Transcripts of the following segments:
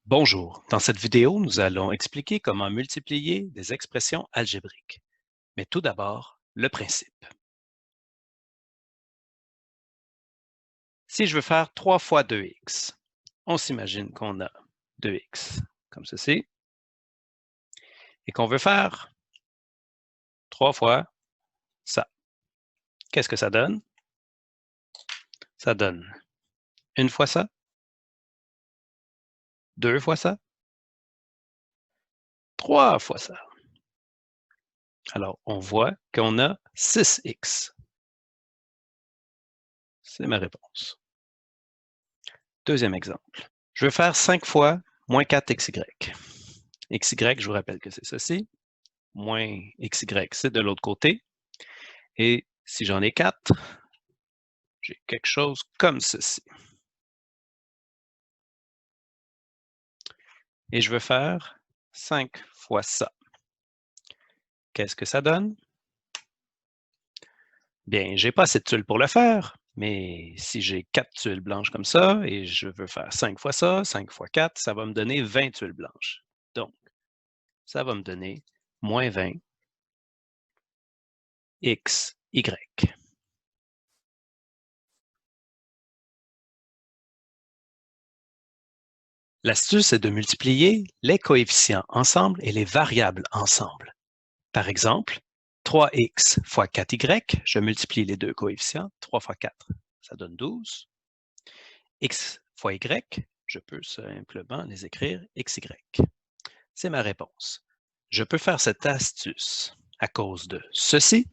Bonjour, dans cette vidéo, nous allons expliquer comment multiplier des expressions algébriques. Mais tout d'abord, le principe. Si je veux faire 3 fois 2x, on s'imagine qu'on a 2x comme ceci, et qu'on veut faire 3 fois ça. Qu'est-ce que ça donne? Ça donne 1 fois ça, 2 fois ça, 3 fois ça. Alors, on voit qu'on a 6x. C'est ma réponse. Deuxième exemple. Je veux faire 5 fois moins 4xy. xy, je vous rappelle que c'est ceci. Moins xy, c'est de l'autre côté. Et si j'en ai 4, j'ai quelque chose comme ceci. Et je veux faire 5 fois ça. Qu'est-ce que ça donne? Bien, je n'ai pas assez de tuiles pour le faire, mais si j'ai 4 tuiles blanches comme ça, et je veux faire 5 fois ça, 5 fois 4, ça va me donner 20 tuiles blanches. Donc, ça va me donner moins 20 xy. L'astuce est de multiplier les coefficients ensemble et les variables ensemble. Par exemple, 3x fois 4y, je multiplie les deux coefficients, 3 fois 4, ça donne 12. X fois y, je peux simplement les écrire xy. C'est ma réponse. Je peux faire cette astuce à cause de ceci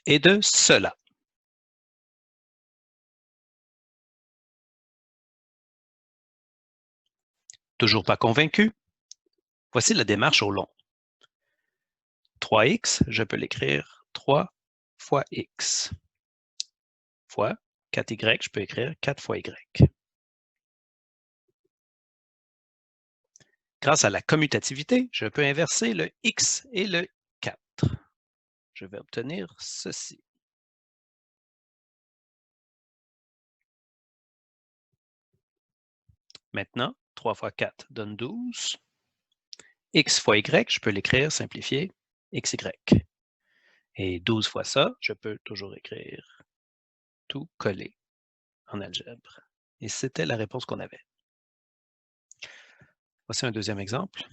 et de cela. Toujours pas convaincu? Voici la démarche au long. 3x, je peux l'écrire 3 fois x fois 4y, je peux écrire 4 fois y. Grâce à la commutativité, je peux inverser le x et le 4. Je vais obtenir ceci. Maintenant, 3 fois 4 donne 12. X fois y, je peux l'écrire simplifié, xy. Et 12 fois ça, je peux toujours écrire tout collé en algèbre. Et c'était la réponse qu'on avait. Voici un deuxième exemple.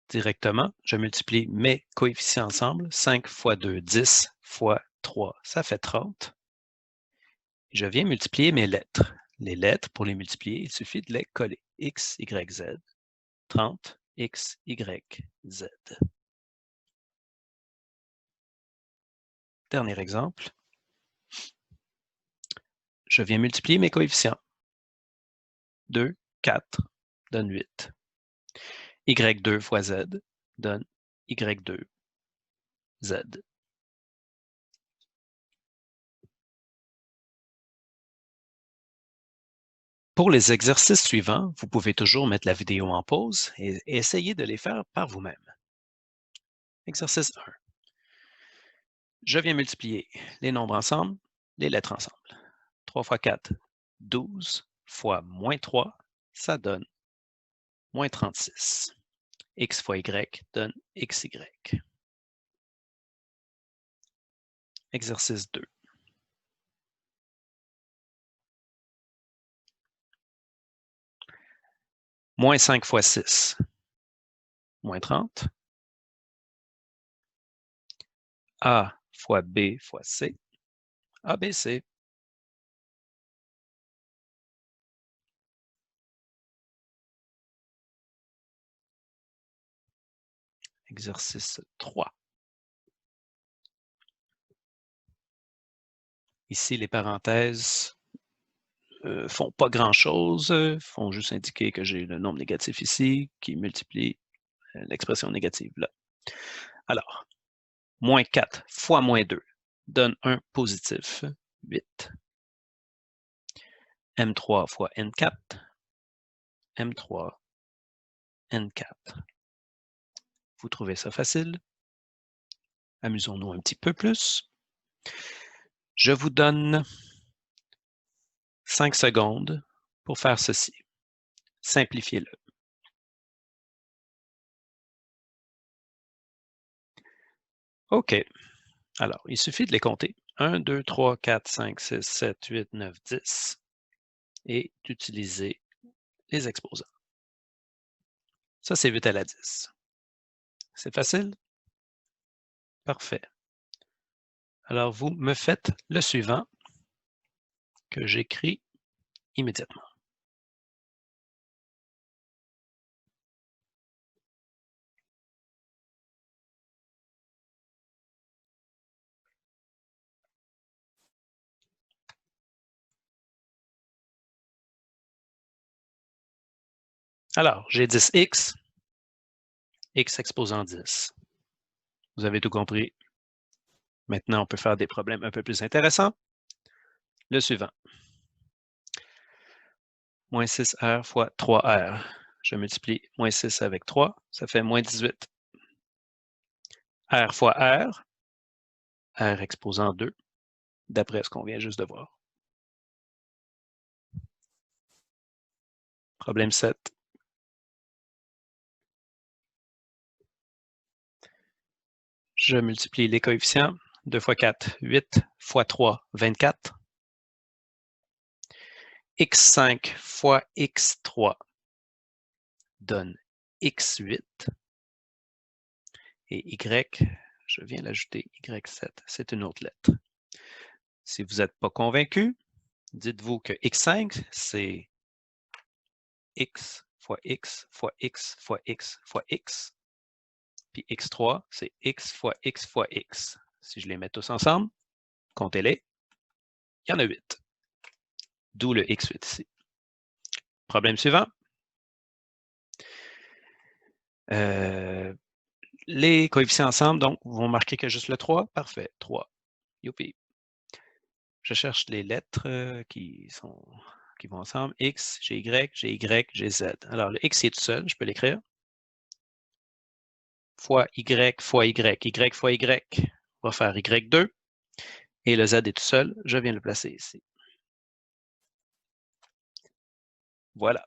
Directement, je multiplie mes coefficients ensemble. 5 fois 2, 10 fois 3, ça fait 30. Je viens multiplier mes lettres. Les lettres, pour les multiplier, il suffit de les coller. X, Y, Z. 30, X, Y, Z. Dernier exemple. Je viens multiplier mes coefficients. 2, 4 donne 8. Y2 fois Z donne Y2, Z. Pour les exercices suivants, vous pouvez toujours mettre la vidéo en pause et essayer de les faire par vous-même. Exercice 1. Je viens multiplier les nombres ensemble, les lettres ensemble. 3 fois 4, 12 fois moins 3, ça donne moins 36. X fois Y donne XY. Exercice 2. Moins 5 fois 6, moins 30. A fois B fois C, ABC. Exercice 3. Ici, les parenthèses ne font pas grand-chose, font juste indiquer que j'ai le nombre négatif ici qui multiplie l'expression négative là. Alors, moins 4 fois moins 2 donne un positif, 8. M3 fois N4, M3, N4. Vous trouvez ça facile? Amusons-nous un petit peu plus. Je vous donne 5 secondes pour faire ceci. Simplifiez-le. OK. Alors, il suffit de les compter. 1, 2, 3, 4, 5, 6, 7, 8, 9, 10. Et d'utiliser les exposants. Ça, c'est 8 à la 10. C'est facile? Parfait. Alors, vous me faites le suivant que j'écris immédiatement. Alors, j'ai 10x, x exposant 10. Vous avez tout compris. Maintenant, on peut faire des problèmes un peu plus intéressants. Le suivant. Moins 6r fois 3r. Je multiplie moins 6 avec 3, ça fait moins 18. R fois R, R exposant 2, d'après ce qu'on vient juste de voir. Problème 7. Je multiplie les coefficients. 2 fois 4, 8 fois 3, 24. x5 fois x3 donne x8. Et y, je viens l'ajouter, y7, c'est une autre lettre. Si vous n'êtes pas convaincu, dites-vous que x5, c'est x fois x fois x fois x fois x. Puis x3, c'est x fois x fois x. Si je les mets tous ensemble, comptez-les, il y en a 8. D'où le x8 ici. Problème suivant. Les coefficients ensemble, donc, vont marquer que juste le 3. Parfait, 3. Youpi. Je cherche les lettres qui vont ensemble. X, j'ai Y, j'ai Z. Alors, le X est tout seul, je peux l'écrire. Fois Y fois Y. Y fois Y va faire Y2. Et le Z est tout seul, je viens le placer ici. Voilà.